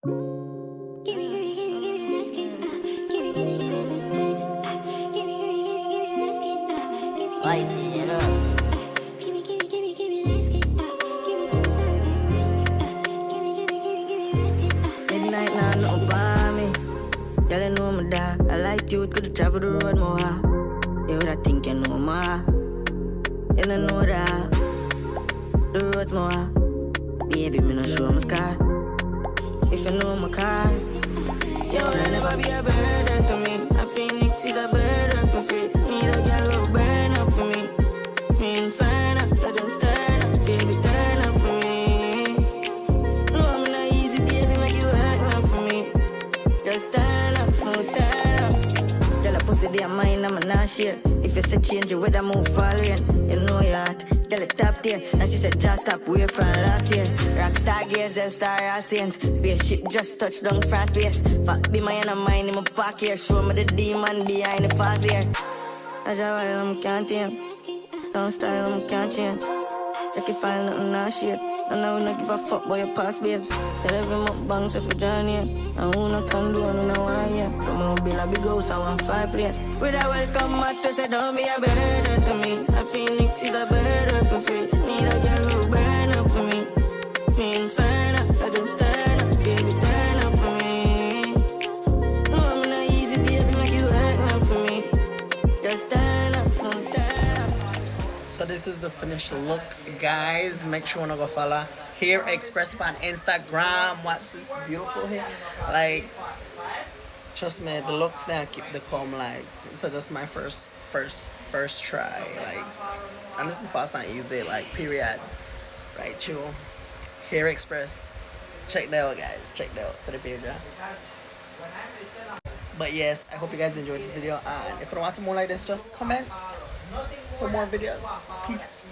Why see it up? Midnight now, nothing for me. Girl, you know my dog. I like you, could travel the road more. You would I think you know more. You don't know that. The road's more. Baby, me no show my scar. If you know my car, you would never be a burden to me. A phoenix is a burden for free. Need a girl who burn up for me. Me inferno, so just turn up, baby, turn up for me. No, I'm not easy, baby, make you work now for me. Just turn up, no turn up. Girl, a pussy they mine, I'm not share. If you say change your weather, move following. You know your heart. Girl, it top tier. And she said just stop way from last year. Rockstar gears, L-star all saints. Spaceship just touched down France space. Fuck be my and mine in my park here. Show me the demon behind the falls here. That's a while I'm can't tame. Sound style I'm can't change. Check if I nothing not shit. And I wouldn't give a fuck about your past babes. Tell every month banks if you join here. And who no can do and who no want here. Come on, build a big house, I want fireplace. With a welcome mat to say don't be a burden to me. A phoenix is a burden for free. Need a girl who burn up for me. Me inferno, so just turn up, baby, turn up for me. No, I'm not easy, baby, make you work now for me. Just turn up, no turn up. So this is the finished look, guys. Make sure you wanna go follow Hair Express on Instagram. Watch this beautiful hair. Like, trust me, the looks now keep the comb. Like, so just my first try. Like, and this before I use it. Like, period. Right, chill. Hair Express. Check that out, guys. Check that out for the page. But yes, I hope you guys enjoyed this video. And if you want to watch more like this, just comment for more videos. Peace.